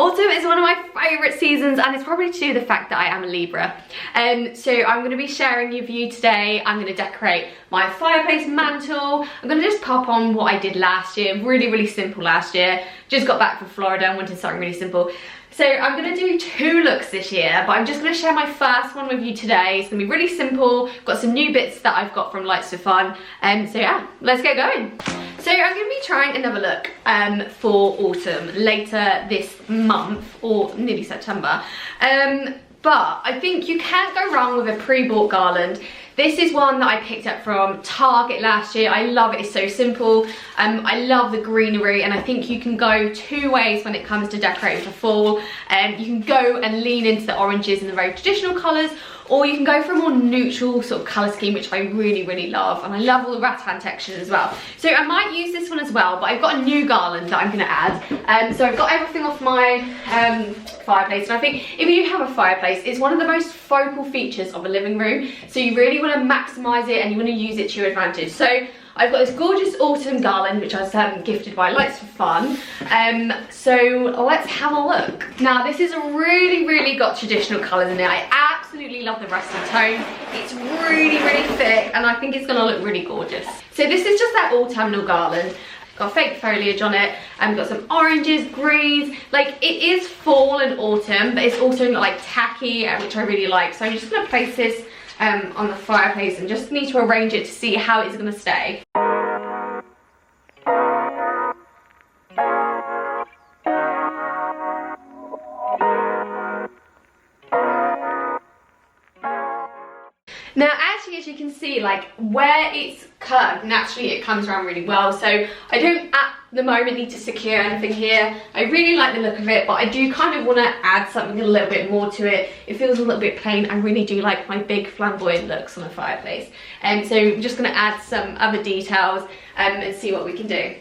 Autumn is one of my favourite seasons, and it's probably to do with the fact that I am a Libra. So I'm going to be sharing with you today. I'm going to decorate my fireplace mantle. I'm going to just pop on what I did last year. Really simple last year. Just got back from Florida and wanted something really simple. So I'm going to do 2 looks this year, but I'm just going to share my first one with you today. It's going to be really simple. Got some new bits that I've got from Lights for Fun. So yeah, let's get going. So I'm going to be trying another look for autumn later this month, or nearly September. But I think you can't go wrong with a pre-bought garland. This is one that I picked up from Target last year. I love it, it's so simple. I love the greenery, and I think you can go 2 ways when it comes to decorating for fall. You can go and lean into the oranges and the very traditional colours, or you can go for a more neutral sort of colour scheme, which I really love. And I love all the rattan textures as well. So I might use this one as well, but I've got a new garland that I'm going to add. So I've got everything off my fireplace, and I think if you have a fireplace, it's one of the most focal features of a living room. So you really want to maximise it and you want to use it to your advantage. So I've got this gorgeous autumn garland, which I was gifted by Lights for Fun. So let's have a look. Now this is really got traditional colours in it. I absolutely love the rusty tone. It's really thick, and I think it's going to look really gorgeous. So this is just that autumnal garland. Got fake foliage on it, and got some oranges, greens. Like, it is fall and autumn, but it's also like tacky, which I really like. So I'm just going to place this on the fireplace and just need to arrange it to see how it's going to stay. Now actually, as you can see, like where it's curved, naturally it comes around really well. So I don't at the moment need to secure anything here. I really like the look of it, but I do kind of want to add something a little bit more to it. It feels a little bit plain. I really do like my big flamboyant looks on a fireplace. And so I'm just going to add some other details and see what we can do.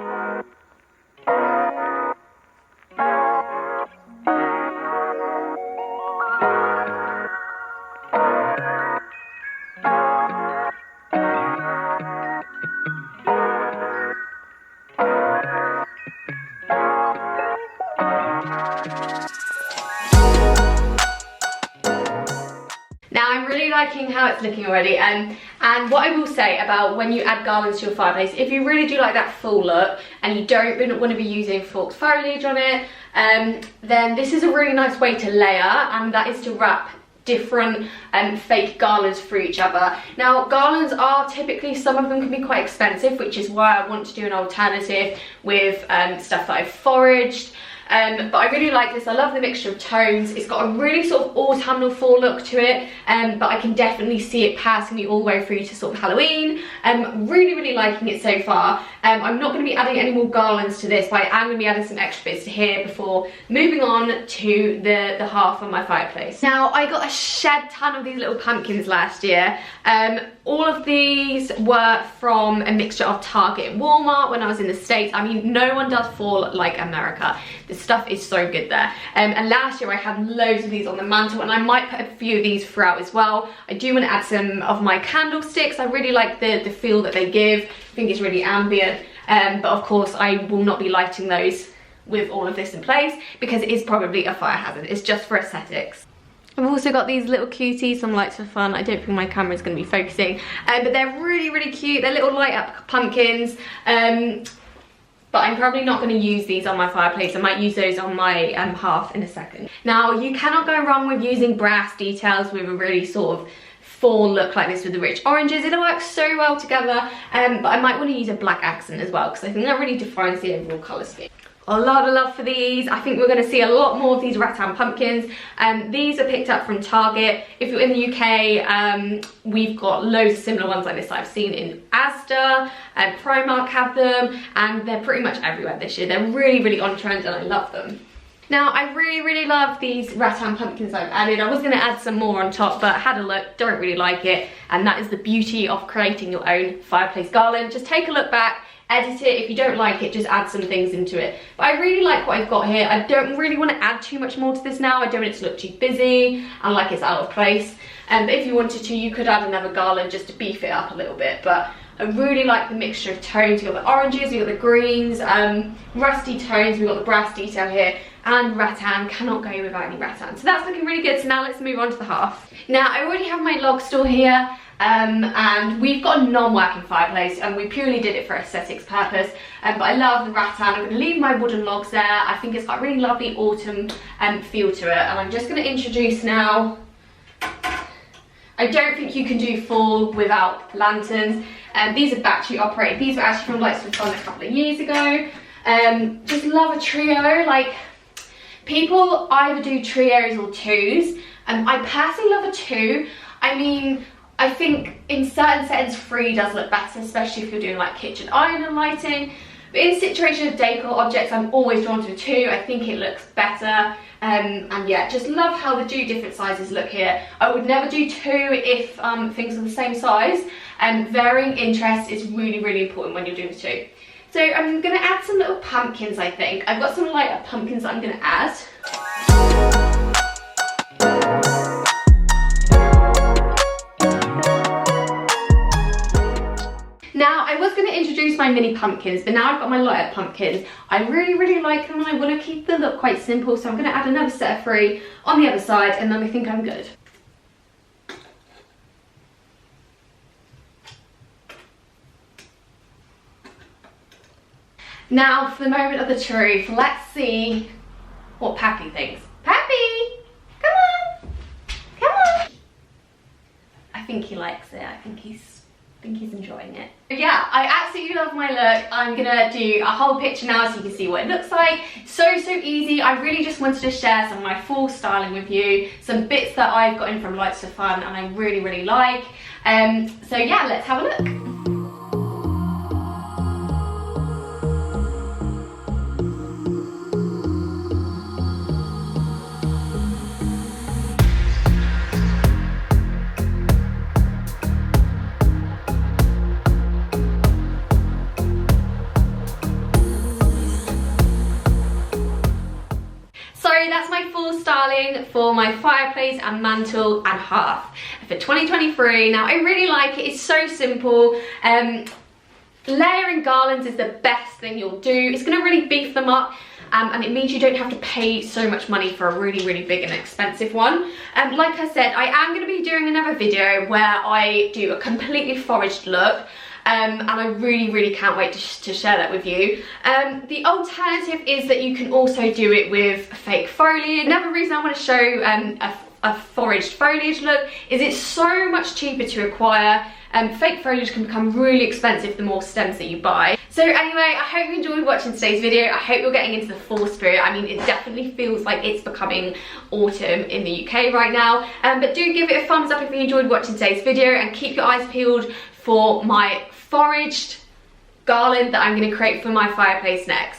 Now I'm really liking how it's looking already, and what I will say about when you add garlands to your fireplace, if you really do like that full look and you don't want to be using forked foliage on it, then this is a really nice way to layer, and that is to wrap different fake garlands for each other. Now garlands are typically, some of them can be quite expensive, which is why I want to do an alternative with stuff that I've foraged. But I really like this. I love the mixture of tones. It's got a really sort of autumnal fall look to it, but I can definitely see it passing me all the way through to sort of Halloween. Really liking it so far. I'm not going to be adding any more garlands to this, but I am going to be adding some extra bits to here before moving on to the hearth on my fireplace. Now I got a shed ton of these little pumpkins last year. All of these were from a mixture of Target and Walmart when I was in the States. I mean, no one does fall like America. The stuff is so good there. And last year I had loads of these on the mantle, and I might put a few of these throughout as well. I do want to add some of my candlesticks. I really like the feel that they give. I think it's really ambient. But of course I will not be lighting those with all of this in place because it is probably a fire hazard. It's just for aesthetics. I've also got these little cuties, some Lights for Fun. I don't think my camera's going to be focusing, but they're really cute. They're little light up pumpkins, but I'm probably not going to use these on my fireplace. I might use those on my hearth in a second. Now you cannot go wrong with using brass details with a really sort of fall look like this with the rich oranges. It'll work so well together, but I might want to use a black accent as well because I think that really defines the overall colour scheme. A lot of love for these. I think we're going to see a lot more of these rattan pumpkins. These are picked up from Target. If you're in the UK, we've got loads of similar ones like this that I've seen in Asda, and Primark have them, and they're pretty much everywhere this year. They're really on trend, and I love them. Now I really love these rattan pumpkins I've added. I was going to add some more on top, but I had a look, don't really like it, and that is the beauty of creating your own fireplace garland. Just take a look back, edit it. If you don't like it, just add some things into it. But I really like what I've got here. I don't really want to add too much more to this now. I don't want it to look too busy and like it's out of place. But if you wanted to, you could add another garland just to beef it up a little bit. But I really like the mixture of tones. We've got the oranges, we've got the greens, rusty tones, we've got the brass detail here. and rattan. Cannot go without any rattan. So that's looking really good. So now let's move on to the hearth. Now I already have my log store here. And we've got a non-working fireplace, and we purely did it for aesthetics purpose, but I love the rattan. I'm going to leave my wooden logs there. I think it's got a really lovely autumn feel to it, and I'm just going to introduce now. I don't think you can do fall without lanterns. These are battery operated. These were actually from Lights for Fun a couple of years ago. Just love a trio. Like, people either do trios or twos, and I personally love a two. I mean, I think in certain settings 3 does look better, especially if you're doing like kitchen island lighting. But in situation of decor objects, I'm always drawn to a 2. I think it looks better. And yeah, just love how the 2 different sizes look here. I would never do 2 if things are the same size. Varying interest is really, really important when you're doing the 2. So I'm going to add some little pumpkins, I think. I've got some lighter pumpkins that I'm going to add. Now, I was going to introduce my mini pumpkins, but now I've got my lighter pumpkins. I really, really like them, and I want to keep the look quite simple, so I'm going to add another set of 3 on the other side, and then I think I'm good. Now, for the moment of the truth, let's see what Pappy thinks. Pappy! Come on! Come on! I think he likes it. I think he's enjoying it. Yeah, I absolutely love my look. I'm gonna do a whole picture now so you can see what it looks like. So easy. I really just wanted to share some of my fall styling with you, some bits that I've got in from Lights for Fun and I really, really like. So yeah, let's have a look. That's my full styling for my fireplace and mantle and hearth for 2023. Now I really like it. It's so simple. Layering garlands is the best thing you'll do. It's going to really beef them up. And it means you don't have to pay so much money for a really, really big and expensive one. Like I said, I am going to be doing another video where I do a completely foraged look. And I really, really can't wait to share that with you. The alternative is that you can also do it with fake foliage. Another reason I want to show a foraged foliage look is it's so much cheaper to acquire. Fake foliage can become really expensive the more stems that you buy. So anyway, I hope you enjoyed watching today's video. I hope you're getting into the fall spirit. I mean, it definitely feels like it's becoming autumn in the UK right now. But do give it a thumbs up if you enjoyed watching today's video, and keep your eyes peeled for my foraged garland that I'm going to create for my fireplace next.